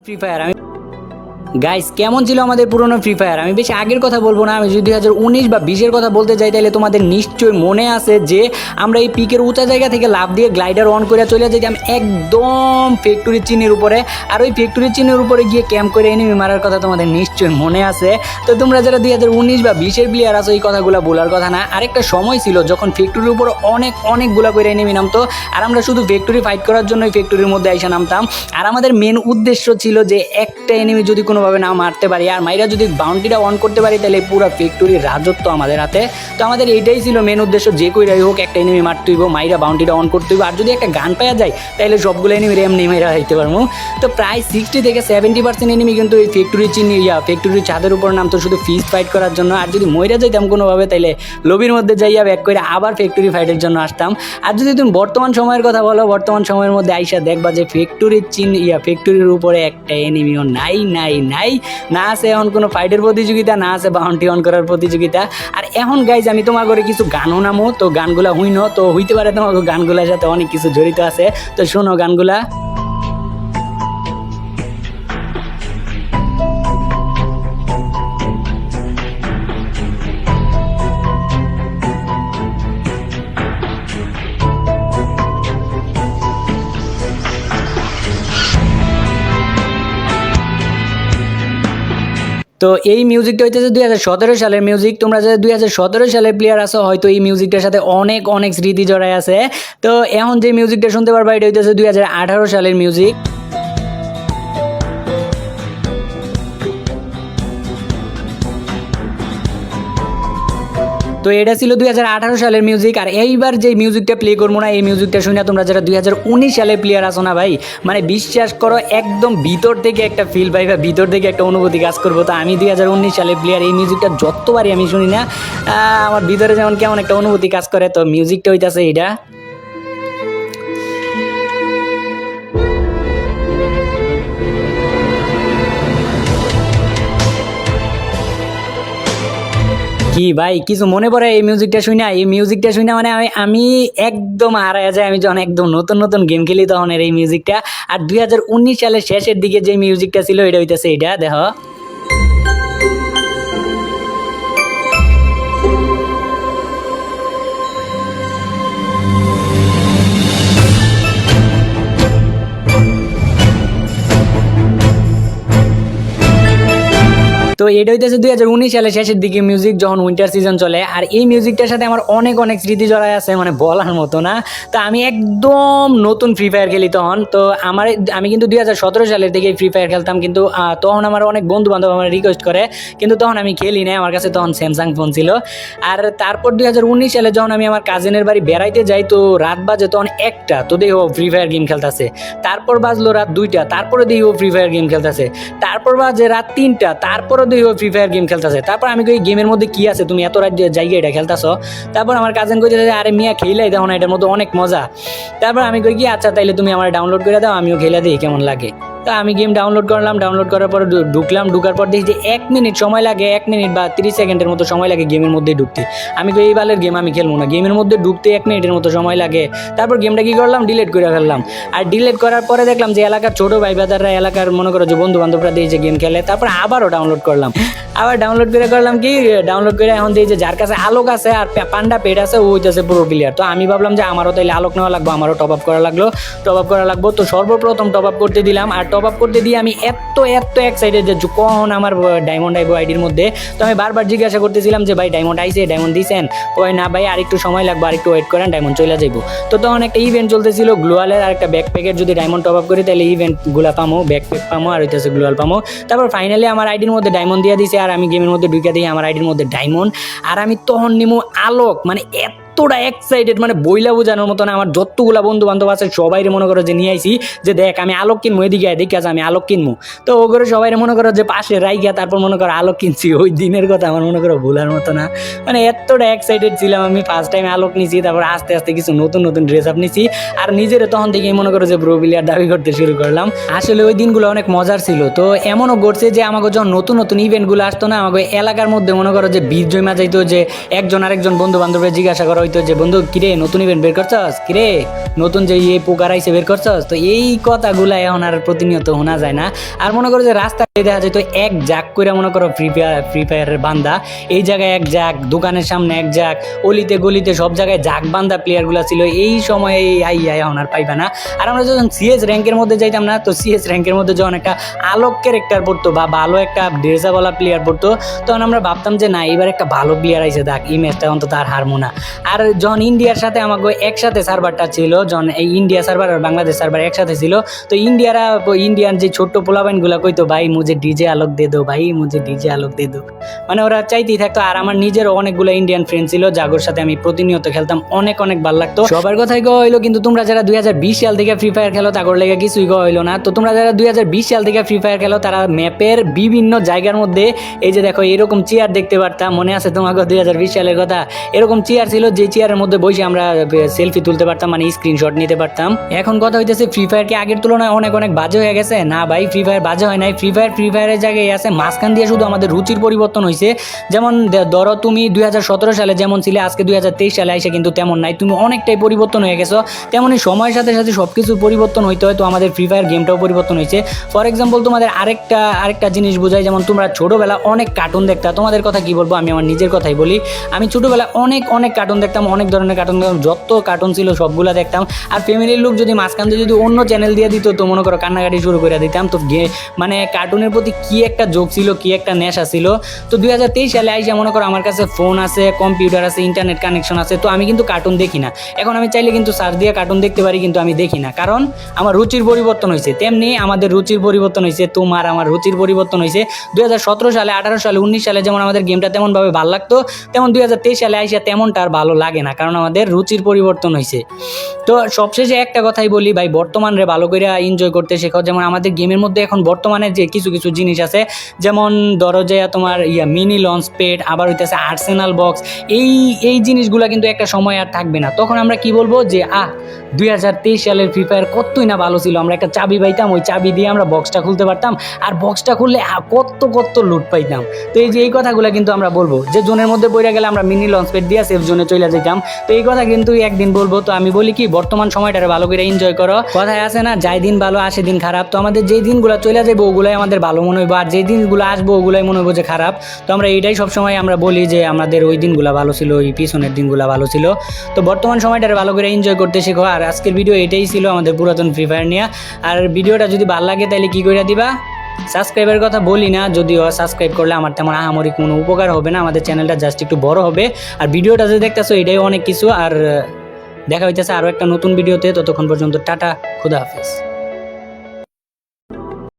Free fire আমি guys কেমন ছিল আমাদের পুরনো ফ্রি ফায়ার। আমি বেশি আগের কথা বলবো না, আমি যদি 2019 বা 20-এর কথা বলতে যাই তাহলে তোমাদের নিশ্চয়ই মনে আছে যে আমরা এই পিকের উঁচা জায়গা থেকে লাফ দিয়ে গ্লাইডার অন করে চলে যেতাম একদম ফ্যাক্টরির চিহ্নের উপরে, আর ওই ফ্যাক্টরির চিহ্নের উপরে গিয়ে ক্যাম্প করে এনিমি মারার কথা তোমাদের নিশ্চয়ই মনে আছে। তো তোমরা যারা 2019 বা 20-এর প্লেয়ার আছো এই কথাগুলো বলার কথা না। আরেকটা সময় ছিল যখন ফ্যাক্টরির উপরে অনেকগুলা করে এনিমি নামতো, আর আমরা শুধু ফ্যাক্টরি ফাইট করার জন্য ফ্যাক্টরির মধ্যে আইসা নামতাম। আর আমাদের মেন উদ্দেশ্য ছিল যে একটা এনিমি যদি কোনোভাবে না মারতে পারি আর মাইরা যদি বাউন্ডারিটা অন করতে পারি তাহলে পুরো ফ্যাক্টরির রাজত্ব আমাদের হাতে। তো আমাদের এইটাই ছিল মেন উদ্দেশ্য, যে কইরাই হোক একটা এনিমি মারতে হইব, মাইরা বাউন্ডারিটা অন করতে হইব, আর যদি একটা গান পাওয়া যায় তাহলে সবগুলো এনিমি এমনি মাইরা দিতে পারবো। তো প্রায় 60 থেকে 70% এনিমি কিন্তু এই ফ্যাক্টরির ছাদের উপর নামতো শুধু ফিস্ট ফাইট করার জন্য। আর যদি মইরা যাইতাম কোনোভাবে তাইলে লবির মধ্যে যাইয়া ব্যাক করে আবার ফ্যাক্টরি ফাইটের জন্য আসতাম। আর যদি তুমি বর্তমান সময়ের কথা বলো, বর্তমান সময়ের মধ্যে আইসা দেখবা যে ফ্যাক্টরির উপরে একটা এনিমিও নাই না আছে এখন কোনো ফাইটের প্রতিযোগিতা, না আছে বাউন্ডারি অন করার প্রতিযোগিতা। আর এখন গাইজ আমি তোমার করে কিছু গানও নামো, তো গানগুলা হইনো তো হইতে পারে তোমার গানগুলার সাথে অনেক কিছু জড়িত আছে, তো শোনো গানগুলা। তো এই মিউজিকটা হইতেছে 2017 সালের মিউজিক। তোমরা যারা 2017 সালের প্লেয়ার আছো হয়তো এই মিউজিকটার সাথে অনেক স্মৃতি জড়ায় আছে। তো এখন যে মিউজিকটা শুনতে পারবা এটা হইতেছে 2018 সালের মিউজিক। তো এটা ছিল 2018 সালের মিউজিক। আর এইবার যে মিউজিকটা প্লে করবো না, এই মিউজিকটা শুনে তোমরা যারা 2019 সালের প্লেয়ার আছো না ভাই, মানে বিশ্বাস করো একদম ভিতর থেকে একটা ফিল পাই বা ভিতর থেকে একটা অনুভূতি কাজ করবো। তো আমি 2019 সালের প্লেয়ার, এই মিউজিকটা যতবারই আমি শুনি না আমার ভিতরে যেমন কেমন একটা অনুভূতি কাজ করে। তো মিউজিকটা হইতাছে এটা। কি ভাই কিছু মনে পড়ে এই মিউজিকটা শুনে মানে আমি একদম হারায় যায়। আমি যখন একদম নতুন গেম খেলি তখন এই মিউজিকটা। আর 2019 সালের শেষের দিকে যে মিউজিকটা ছিল এটা হইতেছে এটা, দেখো। তো এটা হইতেছে 2019 সালের শেষের দিকে মিউজিক, যখন উইন্টার সিজন চলে। আর এই মিউজিকটার সাথে আমার অনেক স্মৃতি জড়ায় আছে, মানে বলার মতো না। তো আমি একদম নতুন ফ্রি ফায়ার খেলি তখন। তো আমি কিন্তু 2017 সালের দিকে ফ্রি ফায়ার খেলতাম, কিন্তু তখন আমার অনেক বন্ধু বান্ধব আমার রিকোয়েস্ট করে, কিন্তু তখন আমি খেলি না, আমার কাছে তখন স্যামসাং ফোন ছিল। আর তারপর 2019 সালে যখন আমি আমার কাজিনের বাড়ি বেড়াইতে যাই, তো রাত বাজে তখন 1টা, তো দেখি ও ফ্রি ফায়ার গেম খেলতেছে। তারপর বাজলো রাত 2টা, তারপরে দেখি ও ফ্রি ফায়ার গেম খেলতেছে। তারপর বাজে রাত 3টা, তারপরে ফ্রি ফায়ার গেম খেলতেছে। তারপর আমি কই গেমের মধ্যে কি আছে, তুমি এত রাত জায়গায় এটা খেলতেছো? তারপর আমার কাজিন কইতেছে আরে মিয়া খেলাই দেখো না, এটার মধ্যে অনেক মজা। তারপর আমি কই কি আচ্ছা তাইলে তুমি আমার ডাউনলোড করে দাও, আমিও খেলে দিই কেমন লাগে। তো আমি গেম ডাউনলোড করলাম, ডাউনলোড করার পর ঢুকার পর দেখি যে 1 মিনিট সময় লাগে, 1 মিনিট বা 30 সেকেন্ডের মতো সময় লাগে গেমের মধ্যে ঢুকতে। আমি কই এই বালের গেম আমি খেলবো না, গেমের মধ্যে ঢুকতে 1 মিনিটের মতো সময় লাগে। তারপর গেমটা কি করলাম, ডিলিট করে ফেললাম। আর ডিলিট করার পরে দেখলাম যে এলাকার ছোটো ভাই বাদাররা, এলাকার মনে করো যে বন্ধু বান্ধবরা দিয়ে যে গেম খেলে। তারপর আবারও ডাউনলোড করলাম, ডাউনলোড করে এখন যে যার কাছে আলোক আছে আর পান্ডা পেট আছে ও হইতেছে পুরো প্লেয়ার। তো আমি ভাবলাম যে আমারও তাইলে আলোক নেওয়া লাগবে, আমারও টপ আপ করা লাগবো। তো সর্বপ্রথম টপ আপ করতে দিলাম, আর টপ আপ করতে দিয়ে আমি এত এক্সাইটেড যে কখন আমার ডায়মন্ড আইবো আইডির মধ্যে। তো আমি বারবার জিজ্ঞাসা করতেছিলাম যে ভাই ডায়মন্ড আইছে, ডায়মন্ড দিয়েছেন? ওই না ভাই আর একটু সময় লাগবে, আর একটু ওয়েট করেন, ডায়মন্ড চলে যাইবো। তো তখন একটা ইভেন্ট চলতেছিল গ্লোয়ালের, আর একটা ব্যাকপ্যাকের যদি ডায়মন্ড টপ আপ করি তাহলে ইভেন্টগুলা পামো, ব্যাকপ্যাক পামো আর হইতেছে গ্লোয়াল পামো। তারপর ফাইনালি আমার আইডির মধ্যে ডায়মন্ড দিয়ে দিছে, আর আমি গেমের মধ্যে ঢুকে দিই আমার আইডির মধ্যে ডায়মন্ড। আর আমি তখন নিমো আলোক, মানে এতটা এক্সাইটেড মানে বইলা বোঝানোর মতো না। আমার যতগুলা বন্ধু বান্ধব আছে সবাই মনে করো যে নিয়ে আইসি যে দেখ আমি আলোক কিনবো, এদিকে দেখে আছে আমি আলোক কিনবো। তো ও করে সবাই মনে করো যে পাশে রাইগা তারপর মনে করো আলোক কিনছি। ওই দিনের কথা আমার মনে করো ভুলার মতো না, মানে এতটা এক্সাইটেড ছিলাম আমি। ফার্স্ট টাইম আলোক নিছি, তারপর আস্তে কিছু নতুন ড্রেস আপ নিছি, আর নিজের তখন থেকে মনে করো যে প্রো প্লেয়ার দাবি করতে শুরু করলাম। আসলে ওই দিনগুলো অনেক মজার ছিল। তো এমনও ঘটছে যে আমাকে যখন নতুন ইভেন্টগুলো আসতো না, আমাকে এলাকার মধ্যে মনে করো যে বীর জমা যাইতো, যে একজন আরেকজন বন্ধু বান্ধবের জিজ্ঞাসা করা হইতো হইতো যে বন্ধু কিরে নতুন ইভেন্ট বের করছস, কিরে নতুন যে এই পোকার আইসে বের করছস। তো এই কথাগুলা এখন আর প্রতিনিয়ত শোনা যায় না। আর মনে করো যে রাস্তায় দেখা যায় তো এক জাক করে মনে করো ফ্রি ফায়ারের বান্দা, এই জায়গায় এক জাক, দোকানের সামনে এক জাক, অলিতে গলিতে সব জায়গায় জাক বান্দা প্লেয়ারগুলো ছিল। এই সময়ে এখন আর পাইবা না। আর আমরা যখন সিএস র্যাঙ্কের মধ্যে যাইতাম না, তো সিএস র্যাঙ্কের মধ্যে যখন একটা আলোক ক্যারেক্টার পড়তো বা ভালো একটা ড্রেসাওয়ালা প্লেয়ার পড়তো, তখন আমরা ভাবতাম যে না এবার একটা ভালো প্লেয়ার আইসে, দেখ এই ম্যাচটা অন্তত আর হারমো না। আর যখন ইন্ডিয়ার সাথে আমাকে একসাথে সার্ভারটা ছিল, যখন এই ইন্ডিয়া সার্ভার আর বাংলাদেশ সার্ভার একসাথে ছিল, তো ইন্ডিয়ান যে ছোট্ট পোলাবাইনগুলো কইতো ভাই মুঝে ডিজে আলোক দে দো, ভাই মুঝে ডিজে আলোক দে দো, মানে ওরা চাইতেই থাকতো। আর আমার নিজেরও অনেকগুলো ইন্ডিয়ান ফ্রেন্ড ছিল যাগোর সাথে আমি প্রতিনিয়ত খেলতাম, অনেক অনেক ভালো লাগতো। সবার কথাই গো হইলো, কিন্তু তোমরা যারা 2020 সাল থেকে ফ্রি ফায়ার খেলো তাগর লেগে কিছুই গো হইলো না। তো তোমরা যারা 2020 সাল থেকে ফ্রি ফায়ার খেলো তারা ম্যাপের বিভিন্ন জায়গার মধ্যে এই যে দেখো এরকম চেয়ার দেখতে পারতাম, মনে আছে তোমাকে 2020 সালের কথা? এরকম চেয়ার ছিল যে চেয়ারের মধ্যে বসে আমরা সেলফি তুলতে পারতাম, মানে স্ক্রিনশট নিতে পারতাম। এখন কথা হইতেছে ফ্রি ফায়ার কি আগের তুলনায় অনেক অনেক বাজে হয়ে গেছে? না ভাই, ফ্রি ফায়ার বাজে হয় নাই। ফ্রি ফায়ারের জায়গায় আছে, মাঝখান দিয়ে শুধু আমাদের রুচির পরিবর্তন হয়েছে। যেমন ধরো তুমি 2017 সালে যেমন ছিলে, আজকে 2023 সালে এসে কিন্তু তেমন নাই, তুমি অনেকটাই পরিবর্তন হয়ে গেছো। তেমনই সময়ের সাথে সাথে সব কিছু পরিবর্তন হইতে হয়, তো আমাদের ফ্রি ফায়ার গেমটাও পরিবর্তন হয়েছে। ফর এক্সাম্পল তোমাদের আরেকটা জিনিস বোঝাই, যেমন তোমরা ছোটোবেলা অনেক কার্টুন দেখতা, তোমাদের কথা কি বলবো, আমি আমার নিজের কথাই বলি। আমি ছোটোবেলা অনেক অনেক কার্টুন দেখতাম, অনেক ধরনের কার্টুন দেখতাম, যত কার্টুন ছিল সবগুলা দেখতাম। আর ফ্যামিলির লোক যদি মাঝখান দিয়ে যদি অন্য চ্যানেল দিয়ে দিত, তো মনে করো কান্নাকাটি শুরু করে দিতাম। তো মানে কার্টুনের প্রতি কি একটা যোগ ছিল, কি একটা নেশা ছিল। তো 2023 সালে আইসা মনে করো আমার কাছে ফোন আছে, কম্পিউটার আছে, ইন্টারনেট কানেকশন আছে, তো আমি কিন্তু কার্টুন দেখি না। এখন আমি চাইলে কিন্তু সার্চ দিয়ে কার্টুন দেখতে পারি, কিন্তু আমি দেখি না, কারণ আমার রুচির পরিবর্তন হয়েছে। তেমনি আমাদের রুচির পরিবর্তন হয়েছে, তোমার আমার রুচির পরিবর্তন হয়েছে। 2017 সালে, 18 সালে, 19 সালে যেমন আমাদের গেমটা তেমনভাবে ভালো লাগতো, তেমন 2023 সালে আইসা তেমনটা আর ভালো লাগে না, কারণ আমাদের রুচির পরিবর্তন হয়েছে। তো সবশেষে একটা কথাই বলি ভাই, বর্তমানে ভালো করে এনজয় করতে শেখো। যেমন আমাদের গেমের মধ্যে এখন বর্তমানে যে কিছু কিছু জিনিস আছে, যেমন ধরো যে তোমার মিনি লঞ্চ প্যাড, আবার হইতেছে আর্সেনাল বক্স, এই জিনিসগুলো কিন্তু একটা সময় আর থাকবে না। তখন আমরা কি বলবো যে 2023 সালের ফ্রি ফায়ার কতই না ভালো ছিল। আমরা একটা চাবি পাইতাম, ওই চাবি দিয়ে আমরা বক্সটা খুলতে পারতাম, আর বক্সটা খুললে কত লুট পাইতাম। তো এই কথাগুলো কিন্তু আমরা বলবো, যে জোনের মধ্যে পড়ে গেলে আমরা মিনি লঞ্চ প্যাড দিয়ে সেফ জোনে চলে যেতাম। তো এই কথা কিন্তু একদিন বলবো। তো আমি বলি কি, বর্তমান সময়টারে ভালো করে এনজয় করো। কথায় আছে না, যাই দিন ভালো আসে দিন খারাপ। তো আমাদের যেই দিনগুলো চলে যাবো ওগুলাই আমাদের ভালো মনে হইবো, আর যেই দিনগুলো আসবো ওগুলাই মনে হইবো যে খারাপ। তো আমরা এইটাই সবসময় আমরা বলি যে আমাদের ওই দিনগুলো ভালো ছিল, ওই পিছনের দিনগুলো ভালো ছিল। তো বর্তমান সময়টারে ভালো করে এনজয় করতে শেখো। আর আজকের ভিডিও এটাই ছিল আমাদের পুরাতন ফ্রি ফায়ার নিয়ে। আর ভিডিওটা যদি ভালো লাগে তাহলে কি করে দিবা? সাবস্ক্রাইবের কথা বলি না, যদিও সাবস্ক্রাইব করলে আমার তেমন আহামরি কোনো উপকার হবে না, আমাদের চ্যানেলটা জাস্ট একটু বড় হবে। আর ভিডিওটা যে দেখতেছো এটাই অনেক কিছু। আর দেখা হইতেছে আরও একটা নতুন ভিডিওতে। ততক্ষণ পর্যন্ত টাটা, খুদা হাফেজ।